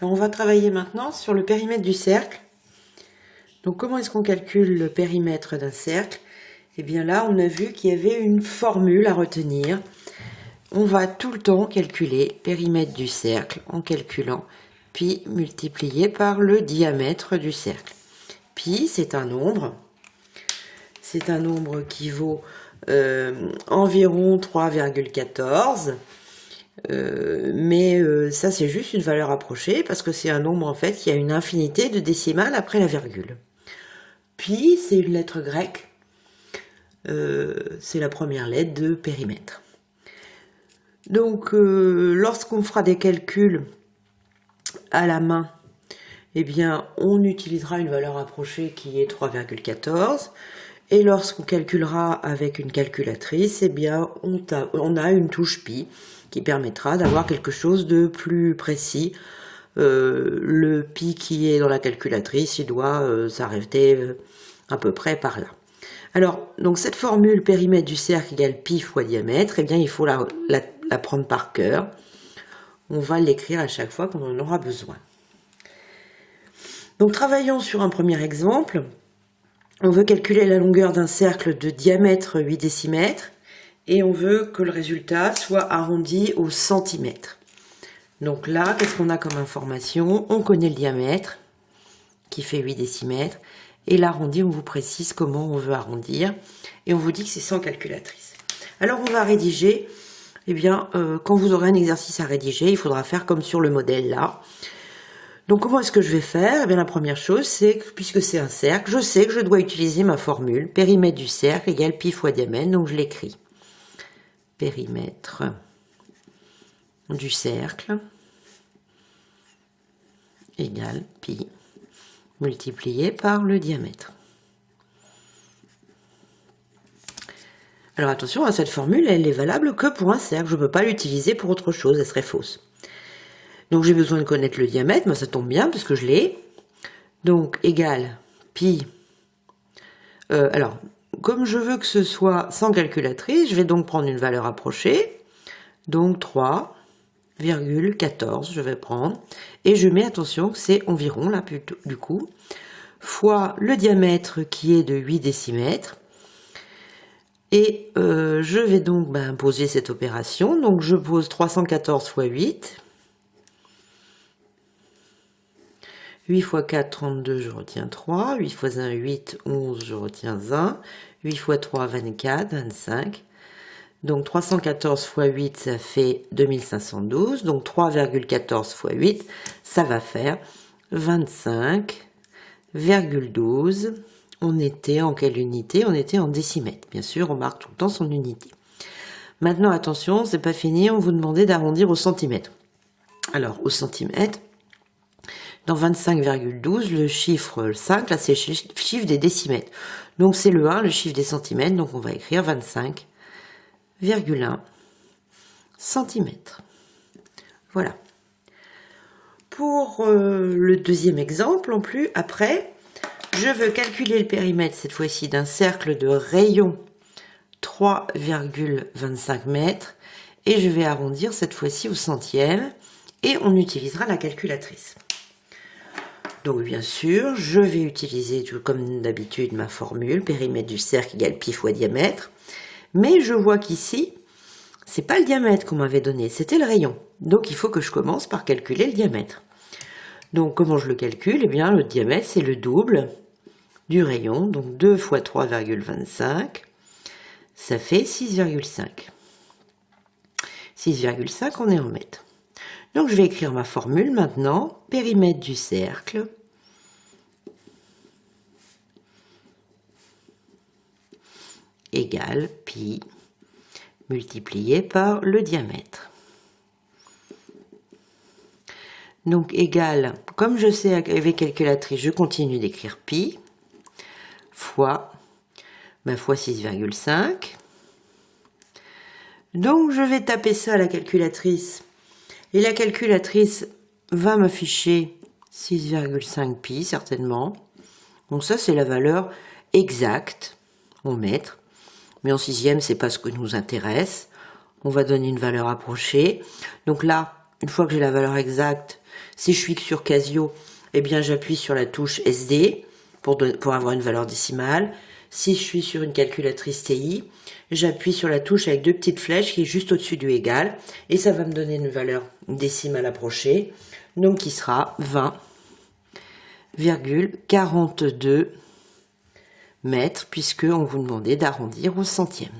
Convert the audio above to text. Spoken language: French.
Alors on va travailler maintenant sur le périmètre du cercle. Donc comment est-ce qu'on calcule le périmètre d'un cercle? Eh bien là, on a vu qu'il y avait une formule à retenir. On va tout le temps calculer périmètre du cercle en calculant pi multiplié par le diamètre du cercle. Pi, c'est un nombre. C'est un nombre qui vaut environ 3,14. Ça c'est juste une valeur approchée parce que c'est un nombre en fait qui a une infinité de décimales après la virgule. Pi, c'est une lettre grecque, c'est la première lettre de périmètre. Donc lorsqu'on fera des calculs à la main, eh bien on utilisera une valeur approchée qui est 3,14. Et lorsqu'on calculera avec une calculatrice, eh bien on a une touche pi qui permettra d'avoir quelque chose de plus précis. Le pi qui est dans la calculatrice, il doit s'arrêter à peu près par là. Alors, donc cette formule périmètre du cercle égale pi fois diamètre, eh bien il faut la prendre par cœur. On va l'écrire à chaque fois qu'on en aura besoin. Donc travaillons sur un premier exemple. On veut calculer la longueur d'un cercle de diamètre 8 décimètres et on veut que le résultat soit arrondi au centimètre. Donc là, qu'est-ce qu'on a comme information? On connaît le diamètre qui fait 8 décimètres et l'arrondi, on vous précise comment on veut arrondir et on vous dit que c'est sans calculatrice. Alors on va rédiger, eh bien, quand vous aurez un exercice à rédiger, il faudra faire comme sur le modèle là. Donc comment est-ce que je vais faire? Eh bien la première chose, c'est que puisque c'est un cercle, je sais que je dois utiliser ma formule. Périmètre du cercle égale pi fois diamètre, donc je l'écris. Périmètre du cercle égale pi multiplié par le diamètre. Alors attention, à cette formule, elle est valable que pour un cercle. Je ne peux pas l'utiliser pour autre chose, elle serait fausse. Donc j'ai besoin de connaître le diamètre, mais ça tombe bien parce que je l'ai. Donc égal pi. Alors, comme je veux que ce soit sans calculatrice, je vais donc prendre une valeur approchée. Donc 3,14 je vais prendre. Et je mets, attention, que c'est environ, là, du coup, fois le diamètre qui est de 8 décimètres. Et je vais donc poser cette opération. Donc je pose 314 fois 8. 8 fois 4, 32, je retiens 3. 8 fois 1, 8, 11, je retiens 1. 8 fois 3, 24, 25. Donc 314 fois 8, ça fait 2512. Donc 3,14 fois 8, ça va faire 25,12. On était en quelle unité? On était en décimètres. Bien sûr, on marque tout le temps son unité. Maintenant, attention, c'est pas fini, on vous demandait d'arrondir au centimètre. Alors, au centimètre, dans 25,12, le chiffre 5, là, c'est le chiffre des décimètres. Donc, c'est le 1, le chiffre des centimètres. Donc, on va écrire 25,1 centimètres. Voilà. Pour le deuxième exemple, en plus, après, je veux calculer le périmètre, cette fois-ci, d'un cercle de rayon 3,25 mètres. Et je vais arrondir, cette fois-ci, au centième. Et on utilisera la calculatrice. Donc bien sûr, je vais utiliser comme d'habitude ma formule, périmètre du cercle égale pi fois diamètre. Mais je vois qu'ici, c'est pas le diamètre qu'on m'avait donné, c'était le rayon. Donc il faut que je commence par calculer le diamètre. Donc comment je le calcule? Eh bien le diamètre c'est le double du rayon, donc 2 fois 3,25, ça fait 6,5. 6,5 on est en mètres. Donc je vais écrire ma formule maintenant, périmètre du cercle égale pi multiplié par le diamètre. Donc égal, comme je sais avec calculatrice, je continue d'écrire pi fois 6,5. Donc je vais taper ça à la calculatrice. Et la calculatrice va m'afficher 6,5 pi, certainement. Donc ça, c'est la valeur exacte en mètres. Mais en sixième, c'est pas ce que nous intéresse. On va donner une valeur approchée. Donc là, une fois que j'ai la valeur exacte, Si je suis sur Casio, eh bien j'appuie sur la touche SD pour avoir une valeur décimale. Si je suis sur une calculatrice TI, j'appuie sur la touche avec deux petites flèches qui est juste au-dessus du égal et ça va me donner une valeur décimale approchée, donc qui sera 20,42 mètres puisque on vous demandait d'arrondir au centième.